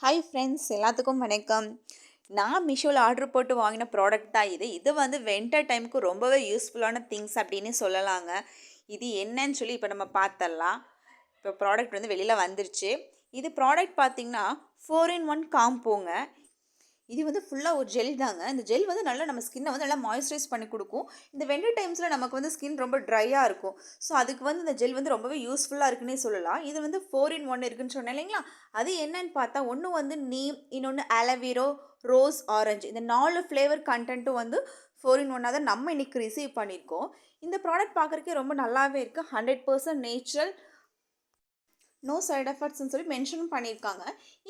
Hi friends, எல்லாத்துக்கும் வணக்கம். நான் மீஷோவில் ஆர்டர் போட்டு வாங்கின ப்ராடக்ட் தான் இது. இது வந்து வின்டர் டைமுக்கு ரொம்பவே யூஸ்ஃபுல்லான திங்ஸ் அப்படின்னு சொல்லலாங்க. இது என்னன்னு சொல்லி இப்போ நம்ம பார்த்தரலாம். இப்போ ப்ராடக்ட் வந்து வெளியில் வந்துருச்சு. இது ப்ராடக்ட் பார்த்திங்கன்னா 4-in-1 காம்போங்க. இது வந்து ஃபுல்லாக ஒரு ஜெல் தாங்க. இந்த ஜெல் வந்து நல்லா நம்ம ஸ்கின்னை வந்து நல்லா மாய்ஸ்சரைஸ் பண்ணி கொடுக்கும். இந்த வின்டர் டைம்ஸில் நமக்கு வந்து ஸ்கின் ரொம்ப ட்ரையாக இருக்கும். ஸோ அதுக்கு வந்து இந்த ஜெல் வந்து ரொம்பவே யூஸ்ஃபுல்லாக இருக்குன்னே சொல்லலாம். இது வந்து 4-in-1 இருக்குன்னு சொன்னேன் இல்லைங்களா? அது என்னன்னு பார்த்தா ஒன்று வந்து நீம், இன்னொன்று ஆலோவேரா, ரோஸ், ஆரஞ்சு. இந்த 4 ஃப்ளேவர் கண்டென்ட்டும் வந்து 4-in-1 தான் நம்ம இன்றைக்கி ரிசீவ் பண்ணியிருக்கோம். இந்த ப்ராடக்ட் பார்க்குறக்கே ரொம்ப நல்லாவே இருக்குது. 100% நேச்சுரல், நோ சைட் எஃபெக்ட்ஸ்னு சொல்லி மென்ஷனும் பண்ணியிருக்காங்க.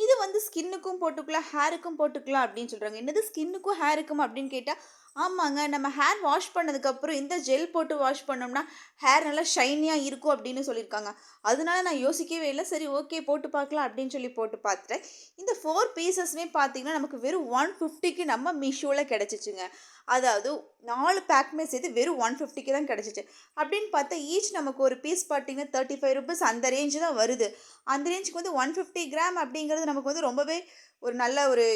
இது வந்து ஸ்கின்னுக்கும் போட்டுக்கலாம், ஹேருக்கும் போட்டுக்கலாம் அப்படின்னு சொல்கிறாங்க. என்னது ஸ்கின்னுக்கும் ஹேருக்கும் அப்படின்னு கேட்டால், ஆமாங்க, நம்ம ஹேர் வாஷ் பண்ணதுக்கப்புறம் இந்த ஜெல் போட்டு வாஷ் பண்ணோம்னா ஹேர் நல்லா ஷைனியாக இருக்கும் அப்படின்னு சொல்லியிருக்காங்க. அதனால நான் யோசிக்கவே இல்லை. சரி, ஓகே, போட்டு பார்க்கலாம் அப்படின்னு சொல்லி போட்டு பார்த்துட்டேன். இந்த 4 பீசஸ்மே பார்த்தீங்கன்னா நமக்கு வெறும் 150க்கு நம்ம மீஷோவில் கிடச்சிச்சுங்க. அதாவது 4 பேக்குமே சேர்த்து வெறும் 150க்கு தான் கிடச்சிச்சு. அப்படின்னு பார்த்தா ஈச் நமக்கு ஒரு பீஸ் பார்த்தீங்கன்னா 35 ருபீஸ் அந்த ரேஞ்சு தான் வருது. அந்த ரேஞ்சுக்கு வந்து 150 கிராம் அப்படிங்கிறது நமக்கு வந்து ரொம்பவே ஒரு நல்ல ஒரு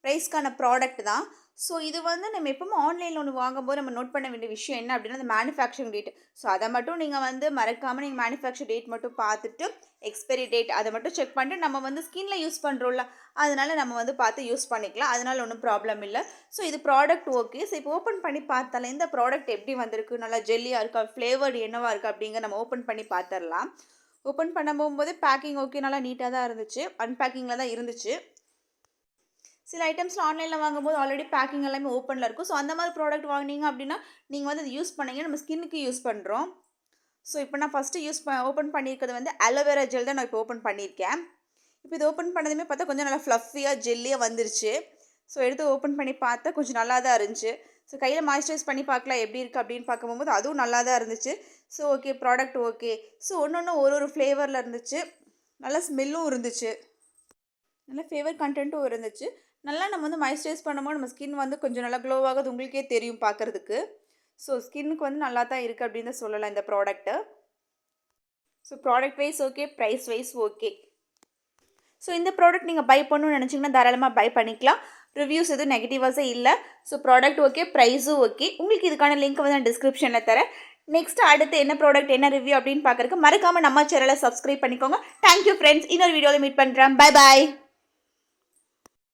ப்ரைஸ்க்கான ப்ராடக்ட் தான். ஸோ இது வந்து நம்ம எப்பவுமே ஆன்லைனில் ஒன்று வாங்கும்போது நம்ம நோட் பண்ண வேண்டிய விஷயம் என்ன அப்படின்னா, அந்த மேனுஃபேக்சரிங் டேட். ஸோ அதை மட்டும் நீங்கள் வந்து மறக்காமல் நீங்கள் மேனுஃபேக்சர் டேட் மட்டும் பார்த்துட்டு, எக்ஸ்பைரி டேட் அதை மட்டும் செக் பண்ணிட்டு, நம்ம வந்து ஸ்கின்ல யூஸ் பண்ணுறோம்ல, அதனால நம்ம வந்து பார்த்து யூஸ் பண்ணிக்கலாம். அதனால ஒன்றும் ப்ராப்ளம் இல்லை. ஸோ இது ப்ராடக்ட் ஓகே. ஸோ இப்போ ஓப்பன் பண்ணி பார்த்தால இந்த ப்ராடக்ட் எப்படி வந்திருக்கு, நல்லா ஜெல்லியாக இருக்கா, ஃப்ளேவர்டு என்னவா இருக்குது அப்படிங்கிற நம்ம ஓப்பன் பண்ணி பார்த்துடலாம். ஓப்பன் பண்ண போகும்போது பேக்கிங் ஓகே, நல்லா நீட்டாக தான் இருந்துச்சு. அன்பேக்கிங்கில் தான் இருந்துச்சு. சில ஐட்டம்ஸில் ஆன்லைனில் வாங்கும்போது ஆல்ரெடி பேக்கிங் எல்லாமே ஓப்பனில் இருக்கும். ஸோ அந்த மாதிரி ப்ராடக்ட் வாங்கினீங்க அப்படின்னா நீங்கள் வந்து அதை யூஸ் பண்ணீங்க, நம்ம ஸ்கின்னுக்கு யூஸ் பண்ணுறோம். ஸோ இப்போ நான் ஃபஸ்ட்டு ஓப்பன் பண்ணியிருக்கிறது வந்து அலோவேரா ஜெல் தான் நான் இப்போ ஓப்பன் பண்ணியிருக்கேன். இப்போ இது ஓப்பன் பண்ணதுமே பார்த்தா கொஞ்சம் நல்லா ஃப்ளஃபியாக ஜெல்லியாக வந்துருச்சு. ஸோ எடுத்து ஓப்பன் பண்ணி பார்த்தா கொஞ்சம் நல்லா தான் இருந்துச்சு. ஸோ கையில் மாய்ஸ்சரைஸ் பண்ணி பார்க்கலாம் எப்படி இருக்குது அப்படின்னு பார்க்கும்போது அதுவும் நல்லா தான் இருந்துச்சு. So okay, product okay. So ஒன்று ஒரு ஃப்ளேவரில் இருந்துச்சு. நல்ல ஸ்மெல்லும் இருந்துச்சு, நல்ல ஃப்ளேவர் கண்டென்ட்டும் இருந்துச்சு. நல்லா நம்ம வந்து மாய்ஸ்சரைஸ் பண்ணும்போது நம்ம ஸ்கின் வந்து கொஞ்சம் நல்லா க்ளோ ஆகுது, உங்களுக்கே தெரியும் பார்க்குறதுக்கு. ஸோ ஸ்கின்னுக்கு வந்து நல்லா தான் இருக்குது அப்படின்னு தான் சொல்லலாம் இந்த product. So product wise okay, price wise okay. So இந்த ப்ராடக்ட் நீங்கள் பை பண்ணணும்னு நினச்சிங்கன்னா தாராளமாக பை பண்ணிக்கலாம். ரிவ்யூஸ் எதுவும் நெகட்டிவாஸே இல்லை. ஸோ ப்ராடக்ட் ஓகே, ப்ரைஸும் ஓகே. உங்களுக்கு இதுக்கான லிங்க் வந்து நான் டிஸ்கிரிப்ஷனில் தரேன். நெக்ஸ்ட் அடுத்து என்ன ப்ராடக்ட், என்ன ரிவ்யூ அப்படின்னு பார்க்குறதுக்கு மறக்காமல் நம்ம சேனலை சப்ஸ்கிரைப் பண்ணிக்கோங்க. Thank you friends. இன்னொரு வீடியோவில் மீட் பண்ணுறேன். Bye bye.